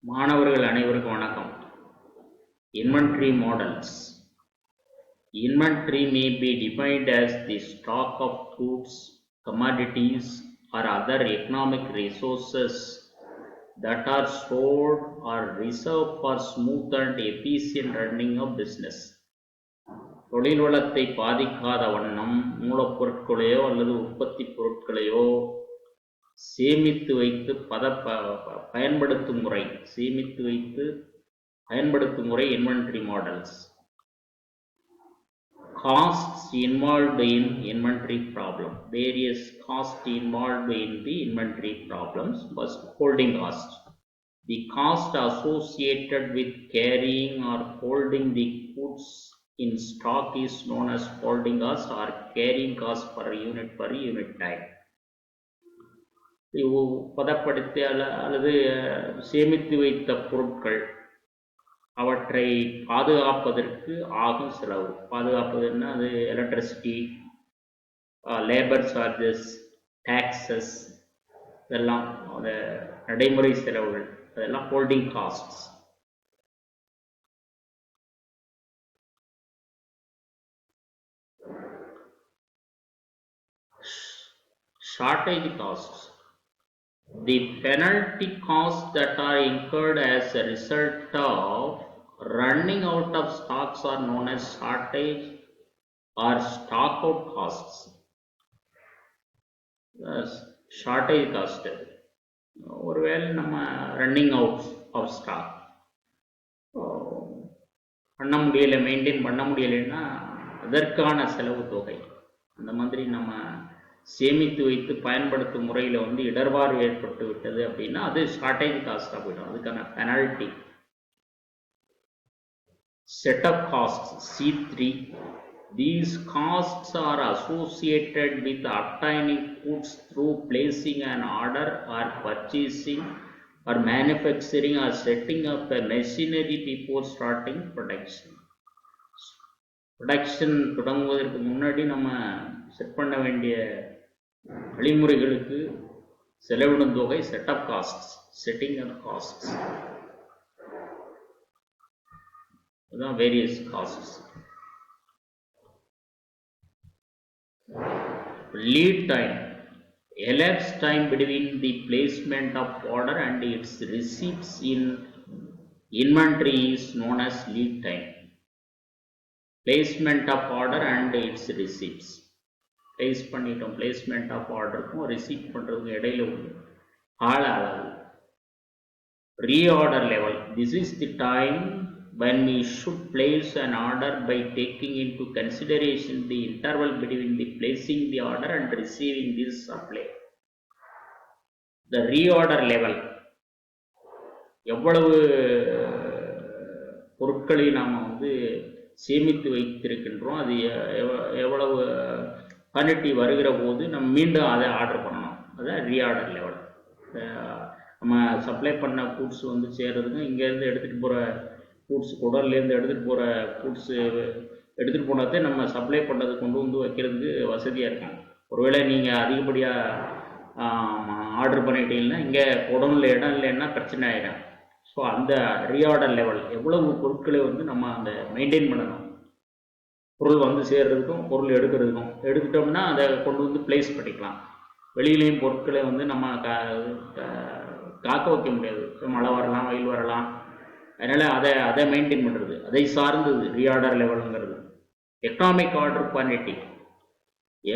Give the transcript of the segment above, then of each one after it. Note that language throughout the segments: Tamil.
மாணவர்கள் அனைவருக்கும் வணக்கம். Inventory models. Inventory may be defined as the stock of goods, commodities, or other economic resources that are stored or reserved for smooth and efficient running of business. தொழில் வளத்தை பாதிக்காத வண்ணம் மூலப்பொருட்களையோ அல்லது உற்பத்தி பொருட்களையோ சேமித்து வைத்து பயன்படுத்தும் முறை inventory models. Costs involved in inventory problem. Various costs involved in the inventory problems. First, holding cost. The cost associated with carrying or holding the goods in stock is known as holding cost or carrying cost per unit time. பதப்படுத்தி அல்லது சேமித்து வைத்த பொருட்கள் அவற்றை பாதுகாப்பதற்கு ஆகும் செலவு. பாதுகாப்பதுன்னா அது எலக்ட்ரிசிட்டி, லேபர் சார்ஜஸ், டாக்ஸஸ், இதெல்லாம் அந்த நடைமுறை செலவுகள், அதெல்லாம் holding castes. Shortage castes. The penalty costs that are incurred as a result of running out of stocks are known as shortage or stock out costs. Shortage cost. ஒருவேளை நம்ம ரன்னிங் அவுட் ஆஃப் ஸ்டாக் பண்ண முடியலை, மெயின்டைன் பண்ண முடியலைன்னா அதற்கான செலவு தொகை. அந்த மாதிரி நம்ம சேமித்து வைத்து பயன்படுத்தும் முறையில் இடர்பாடு ஏற்பட்டு விட்டது அப்படின்னா அது ஷார்டேஜ் காஸ்டாக போயிடும். அதுக்கான penalty. Setup cost C3. These costs are associated with obtaining goods through placing an order or purchasing or manufacturing or setting up a machinery before starting production. Production தொடங்குவதற்கு முன்னாடி நம்ம செட் பண்ண வேண்டிய வழிமுறைகளுக்கு செலவிடும் தொகை setup cost, setting up cost. அதுதான் various cost. Lead time. elapsed time between the placement of order and its receipts in inventory is known as lead time. Placement of order and its receipts. Place பண்ணிட்டோம், பிளேஸ்மெண்ட் ஆஃப் ஆர்டருக்கும் ரிசீவ் பண்ணுறதுக்கும் இடையில உள்ள கால அளவு. Reorder level. This is the time when we should place an order by taking into consideration the interval between the placing the order and receiving this supply. The reorder level. எவ்வளவு பொருட்களை நாம் சேமித்து வைத்திருக்கின்றோம், அது எவ்வளவு குவான்டிட்டி வருகிற போது நம்ம மீண்டும் அதை ஆர்டர் பண்ணணும். அதுதான் ரீஆர்டர் லெவல். நம்ம சப்ளை பண்ண கூட்ஸ் சேர்றதுக்கும் இங்கேருந்து எடுத்துகிட்டு போகிற கூட்ஸ், குடல்லேருந்து எடுத்துகிட்டு போகிற கூட்ஸ் எடுத்துகிட்டு போனதே நம்ம சப்ளை பண்ணுறது கொண்டு வைக்கிறதுக்கு வசதியாக இருக்கும். ஒருவேளை நீங்கள் அதிகப்படியாக ஆர்டர் பண்ணிட்டீங்கன்னா இங்கே குடனில் இடம் இல்லைன்னா பிரச்சனை ஆகிடும். ஸோ அந்த ரீஆர்டர் லெவல், எவ்வளவு பொருட்களை நம்ம அந்த மெயின்டைன் பண்ணணும். பொருள் சேர்றதுக்கும் பொருள் எடுக்கிறதுக்கும், எடுத்துட்டோம்னா அதை கொண்டு பிளேஸ் பண்ணிக்கலாம். வெளியிலையும் பொருட்களை நம்ம காக்க வைக்க முடியாது. மழை வரலாம், வெயில் வரலாம். அதனால் அதை மெயின்டைன் பண்ணுறது, அதை சார்ந்தது ரீஆர்டர் லெவலுங்கிறது. Economic order quantity.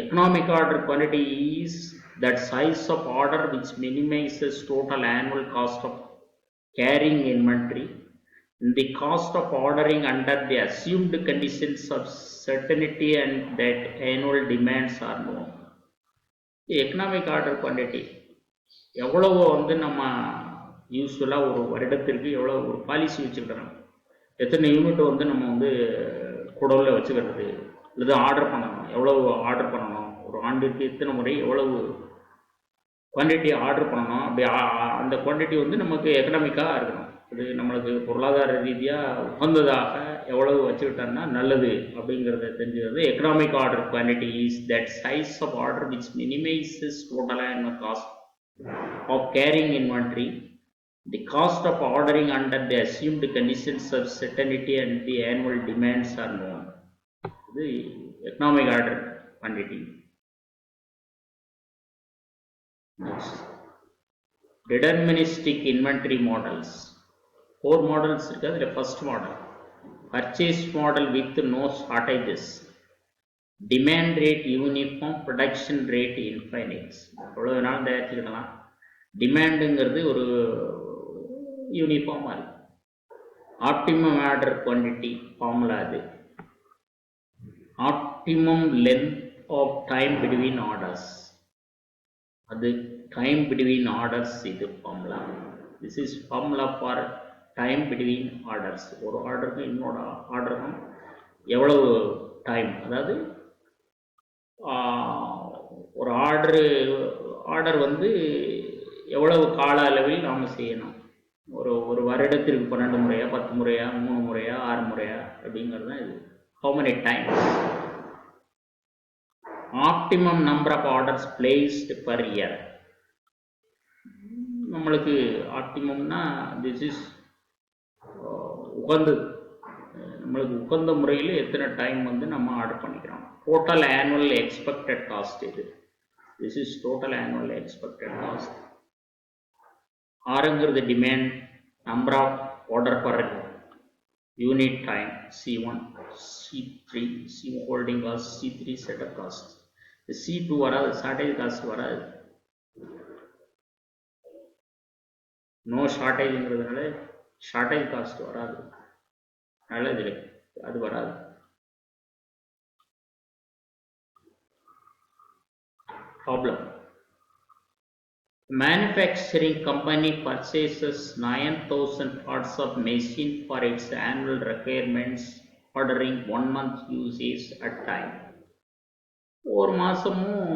Economic order quantity is that size of order which minimises total annual cost of carrying inventory and the cost of ordering under the assumed conditions of certainty and that annual demands are known. Economic order quantity எவ்வளவு நம்ம யூஸ்வலாக ஒரு வருடத்திற்கு எவ்வளோ ஒரு பாலிசி வச்சுக்கிறோம், எத்தனை யூனிட் நம்ம குடலில் வச்சுக்கிறது, அல்லது ஆர்டர் பண்ணணும், எவ்வளவு ஆர்டர் பண்ணணும், ஒரு ஆண்டிற்கு எத்தனை முறை எவ்வளவு குவான்டிட்டி ஆர்டர் பண்ணணும். அப்படி அந்த குவான்டிட்டி நமக்கு எக்கனாமிக்காக இருக்கணும். அது நம்மளுக்கு பொருளாதார ரீதியாக உகந்ததாக எவ்வளவு வச்சுக்கிட்டோம்னா நல்லது அப்படிங்கிறத தெரிஞ்சுக்கிறது. Economic order quantity is that size of order which minimises total annual cost of carrying inventory The cost of ordering under the assumed conditions of certainty and the annual demands are known. The economic order quantity. Next, deterministic inventory models. 4 models இருக்கு. அதில் first model purchase model with no shortages, demand rate uniform, production rate infinite. எவ்வளோ வேணாலும் தயாரிச்சுக்கலாம். டிமாண்டுங்கிறது ஒரு யூனிஃபார்மாக இருக்கு. ஆப்டிமம் ஆர்டர் குவான்டிட்டி ஃபார்முலா அது. Optimum length of time between orders, அது டைம் பிட்வீன் ஆர்டர்ஸ் இது formula. This is formula for time between orders. ஒரு ஆர்டருக்கும் இன்னொரு ஆர்டருக்கும் எவ்வளவு டைம், அதாவது ஒரு ஆர்டர் வந்து எவ்வளவு கால அளவில் நாம் செய்யணும். ஒரு வருடத்திற்கு 12 முறையா 10 முறையா 3 முறையா 6 முறையா அப்படிங்கிறது தான் இது. How many time. Optimum number of orders placed per year. நம்மளுக்கு ஆப்டிமம்னா திஸ் இஸ் உகந்தது, நம்மளுக்கு உகந்த முறையில் எத்தனை டைம் வந்து நம்ம ஆர்டர் பண்ணிக்கிறோம். டோட்டல் ஆனுவல் எக்ஸ்பெக்டட் காஸ்ட் இது. This is total annual expected cost. ஆறுங்கிறது demand, number of order per unit time C1, C3 C holding cost, C3 setup cost. C2 வராது, ஷார்டேஜ் காஸ்ட் வராது. நோ ஷார்டேஜ்ங்கிறதுனால ஷார்டேஜ் காஸ்ட் வராது, அதனால இதில் அது வராது. Problem. Manufacturing company purchases 9,000 parts of machine for its annual requirements, ordering 1 month usage at time. ஒரு மாதமும்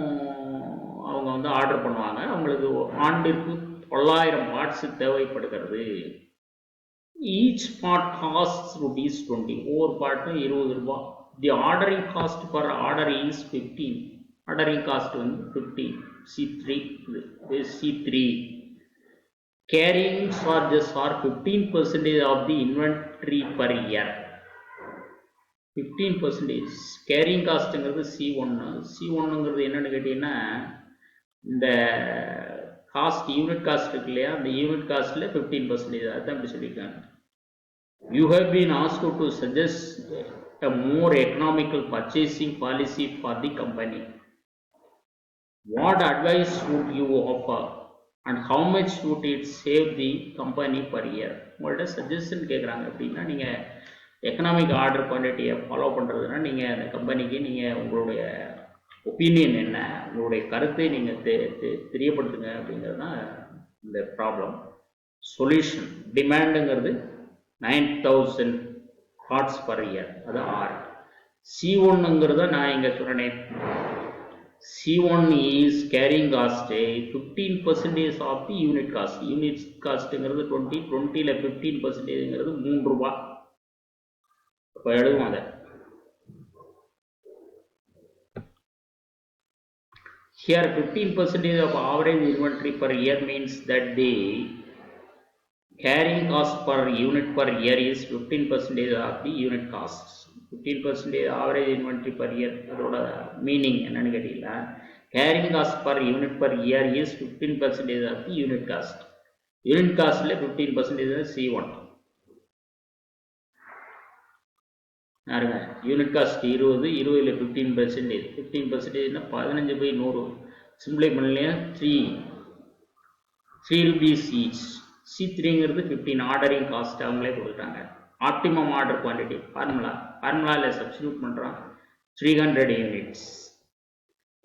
அவங்க வந்து ஆர்டர் பண்ணுவாங்க. அவங்களுக்கு ஆண்டிற்கு 9,000 பார்ட்ஸ் தேவைப்படுகிறது. Each part cost ₹20. ஒவ்வொரு பார்ட்டும் 20 ரூபாய். The ordering cost per order is 15. Ordering cost வந்து 15. C3. Carrying charges are 15% of the inventory per year. 15%. Carrying காஸ்ட்டுங்கிறது C1. C1ங்கிறது என்னன்னு கேட்டீங்கன்னா, இந்த காஸ்ட் யூனிட் காஸ்ட் இருக்கு இல்லையா, அந்த யூனிட் காஸ்ட்ல 15%. அதுதான் இப்படி சொல்லியிருக்காங்க. You have been asked to suggest a more economical purchasing policy for the company. What advice would you offer and how much would it save the company per year? உங்கள்கிட்ட சஜஷன் கேட்குறாங்க. அப்படின்னா நீங்கள் எக்கனாமிக் ஆர்டர் குவான்டிட்டியை ஃபாலோ பண்ணுறதுனா நீங்கள் அந்த கம்பெனிக்கு நீங்கள் உங்களுடைய ஒப்பீனியன் என்ன, உங்களுடைய கருத்தை நீங்கள் தெரியப்படுத்துங்க அப்படிங்கிறது தான் இந்த ப்ராப்ளம். சொல்யூஷன். டிமாண்டுங்கிறது 9,000 பார்ட்ஸ் பர் இயர், அது 6. C1ங்கிறத நான் இங்கே சொன்னேன். C1 is carrying cost 15% of the unit cost. Unit costங்கிறது 20ல 15%ங்கிறது 3 ரூபாய். இப்போ எழுதுவோம் அதை. Here 15% of average inventory per year means that the carrying cost per unit per year is 15% of the unit cost. 15% average inventory per year. அதோட மீனிங் என்னன்னு கேட்டீங்களா, carrying cost per unit per year is 15% of the unit cost. Unit காஸ்ட்ல 15% C1. யாருங்க, யூனிட் காஸ்ட் 20, 20ல் 15%. 15%னா 15/100. சிம்பிளை பண்ணலையா, 3 rupees each. C3ங்கிறது 15. ஆர்டரிங் காஸ்ட் அவங்களே கொடுத்துட்டாங்க. ஆப்டிமம் ஆர்டர் குவான்டிட்டி ஃபார்முலாவில் சப்ஸ்டியூட் பண்ணுறோம். 300 யூனிட்ஸ்.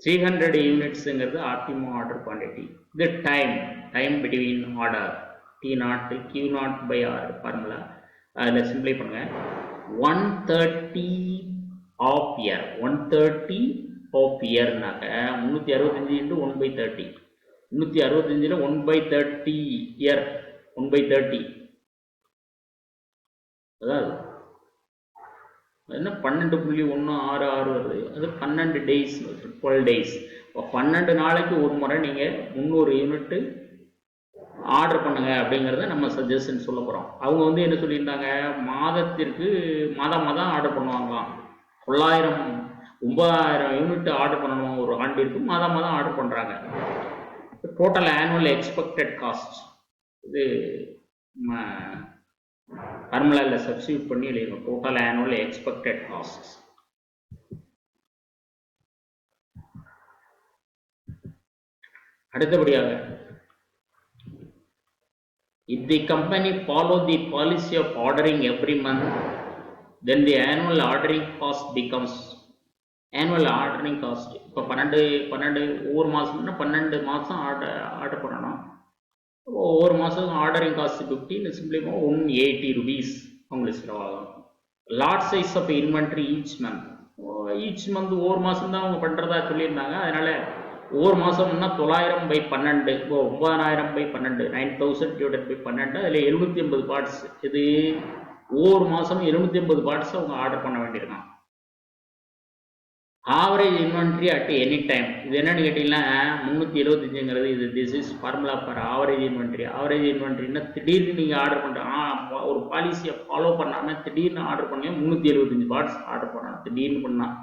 300 யூனிட்ஸுங்கிறது ஆப்டிமம் ஆர்டர் குவான்டிட்டி. இது time between order T0 Q0/R formula. அதில் சிம்பிளை பண்ணுங்க. 130 ஆஃப் இயர். 130 ஆஃப் இயர்னாக்க 365 × 1/30. 365ல் 1/30 இயர். 1/30 அதாவது என்ன 12.166 வருது. அது 12 டேஸ், 12 டேஸ். இப்போ 12 நாளைக்கு ஒரு முறை நீங்கள் 300 யூனிட்டு ஆர்டர் பண்ணுங்க அப்படிங்கிறத நம்ம சஜஷன் சொல்ல போகிறோம். அவங்க வந்து என்ன சொல்லியிருந்தாங்க, மாதத்திற்கு மாதம் ஆர்டர் பண்ணுவாங்களாம். 9,000 யூனிட் ஆர்டர் பண்ணணும் ஒரு ஆண்டிற்கு, மாதம் ஆர்டர் பண்ணுறாங்க. டோட்டல் ஆனுவல் எக்ஸ்பெக்டட் காஸ்ட் இது நம்ம ஃபார்முலாவில் சப்ஸ்டியூட் பண்ணி எழுதிடும். Total annual expected cost. அடுத்தபடியாக, if the company follow the policy of ordering every month, then the annual ordering cost becomes annual ordering cost. இப்போ 12 ஒவ்வொரு மாதம்னா 12 மாதம் ஆர்டர் பண்ணணும். ஒவ்வொரு மாதம் ஆர்டரிங் காஸ்ட் 15, சிம்பிளி 180 rupees அவங்களுக்கு செலவாகும். Lot size of inventory each month ஒவ்வொரு மாதம் தான் அவங்க பண்ணுறதா சொல்லியிருந்தாங்க. அதனால் ஒவ்வொரு மாதம்னா 9,000/12, 9,000/12, 9,000 டிவைடட் பை 12, அதில் 750 பார்ட்ஸ். இது ஒவ்வொரு மாதம் 750 பார்ட்ஸ் அவங்க ஆர்டர் பண்ண வேண்டியிருக்கான். Average inventory at any time, இது என்னன்னு கேட்டிங்கன்னா 375ங்கிறது இது this is formula for average inventory. ஆவரேஜ் இன்வென்ட்ரின்னா திடீர்னு நீங்கள் ஆர்டர் பண்ணுற ஒரு பாலிசியை ஃபாலோ பண்ணாமல் திடீர்னு ஆர்டர் பண்ணி 375 பார்ட்ஸ் ஆர்டர் பண்ணணும். திடீர்னு பண்ணால்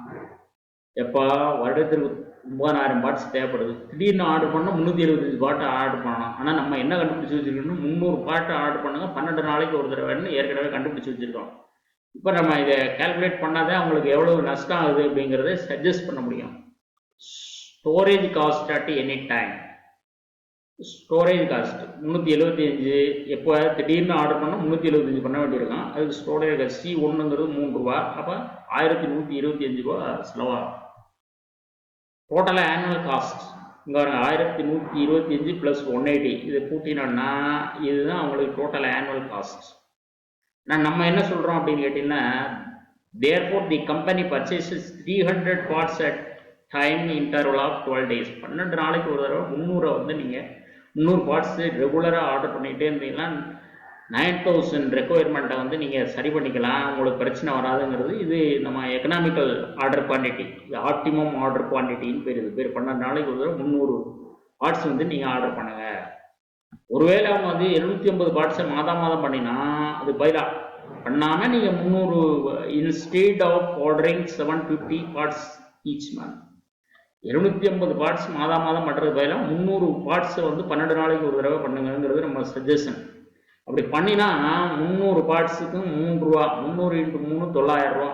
எப்போ வருடத்திற்கு 9,000 பார்ட்ஸ் தேவைப்படுது, திடீர்னு ஆர்டர் பண்ணால் 375 பாட்டு ஆர்டர் பண்ணணும். ஆனால் நம்ம என்ன கண்டுபிடிச்சி வச்சுருக்கோம்னா 300 பாட்டு ஆர்டர் பண்ணுங்க, 12 நாளைக்கு ஒரு தடவைன்னு ஏற்கனவே கண்டுபிடிச்சி வச்சுருக்கோம். இப்போ நம்ம இதை கால்குலேட் பண்ணாதான் அவங்களுக்கு எவ்வளோ நஷ்டம் ஆகுது அப்படிங்கிறத சஜஸ்ட் பண்ண முடியும். Storage cost at any time. Storage cost 375, எப்போ திடீர்னு ஆர்டர் பண்ணால் 375 பண்ண வேண்டியிருக்கான். அதுக்கு ஸ்டோரேஜ் காஸ்ட் C1ங்கிறது 3 ரூபா, அப்போ 1,125 ரூபா செலவாகும். டோட்டல் ஆனுவல் காஸ்ட் இங்கே 1,125 + 180, இதை கூட்டினோம்னா இதுதான் அவங்களுக்கு டோட்டல் ஆனுவல் காஸ்ட். நம்ம என்ன சொல்கிறோம் அப்படின்னு கேட்டிங்கன்னா, therefore the company purchases 300 parts at time interval of 12 days. 12 நாளைக்கு ஒரு தடவை 300 வந்து நீங்கள் 300 பார்ட்ஸ் ரெகுலராக ஆர்டர் பண்ணிகிட்டே இருந்தீங்கன்னா 9,000 ரெக்குயர்மெண்ட்டை வந்து நீங்கள் சரி பண்ணிக்கலாம், உங்களுக்கு பிரச்சனை வராதுங்கிறது. இது நம்ம எக்கனாமிக்கல் ஆர்டர் குவான்டிட்டி, இது ஆப்டிமம் ஆர்டர் குவான்டிட்டின்னு பேர். இது பேர் 12 நாளைக்கு ஒரு தடவை 300 பார்ட்ஸ் வந்து நீங்கள் ஆர்டர் பண்ணுங்கள். ஒருவேளை அவங்க வந்து 750 பார்ட்ஸை மாதம் பண்ணினா அது பதிலாக பண்ணாமல் நீங்கள் 300 instead of ordering 750 parts each month, 750 parts மாதம் பண்ணுறது பதிலாக 300 பார்ட்ஸை வந்து 12 நாளைக்கு ஒரு தடவை பண்ணுங்கிறது நம்ம சஜஷன். அப்படி பண்ணினா 300 பார்ட்ஸுக்கு 3 ரூபா, 300 × 3 9,000 ரூபா,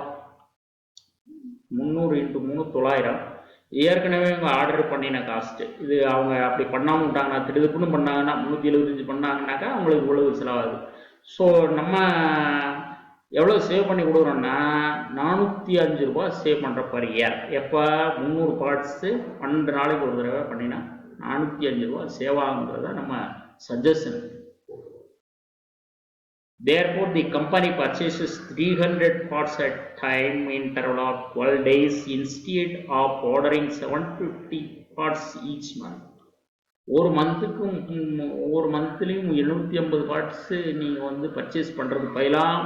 300 × 3 9,000 ஏற்கனவே அவங்க ஆர்டர் பண்ணின காஸ்ட்டு. இது அவங்க அப்படி பண்ணாமல் விட்டாங்கன்னா, திடுப்புன்னு பண்ணாங்கன்னா 375 பண்ணாங்கன்னாக்கா அவங்களுக்கு இவ்வளவு செலவாகுது. ஸோ நம்ம எவ்வளோ சேவ் பண்ணி கொடுக்குறோன்னா 405 ரூபா சேவ் பண்ணுற பர் இயர். எப்போ 300 பார்ட்ஸு 12 நாளைக்கு ஒரு தடவை பண்ணினா 405 ரூபா சேவ் ஆகுங்கிறத நம்ம suggestion. Therefore, the company purchases 300 parts at time interval of 12 days instead of ordering 750 parts each month. ஒரு மந்த்லையும் 750 பார்ட்ஸு நீங்கள் வந்து பர்ச்சேஸ் பண்ணுறது பதிலாக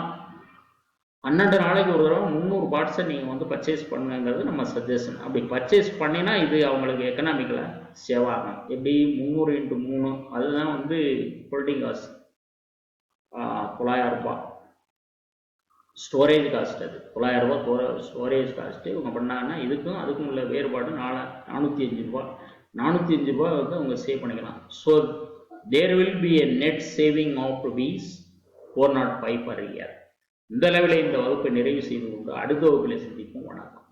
12 நாளைக்கு ஒரு தடவை 300 பார்ட்ஸை நீங்கள் வந்து பர்ச்சேஸ் பண்ணுங்கிறது நம்ம சஜஷன். அப்படி பர்ச்சேஸ் பண்ணினா இது அவங்களுக்கு எக்கனாமிக்கலாக சேவ் ஆகும். எப்படி 300 × 3, அதுதான் வந்து ஹோல்டிங் காஸ்ட் 9,000 ரூபா. ஸ்டோரேஜ் காஸ்ட் அது 9,000 ரூபா ஸ்டோரேஜ் காஸ்ட்டு. இவங்க பண்ணாங்கன்னா இதுக்கும் அதுக்கும் உள்ள வேறுபாடு 405 ரூபா. 405 ரூபா வந்து அவங்க சேவ் பண்ணிக்கலாம். So there will be a net saving of ₹405 per year. இந்த அளவில் இந்த வகுப்பை நிறைவு செய்து கொண்டு அடுத்த வகுப்பில் சந்திப்போம். வணக்கம்.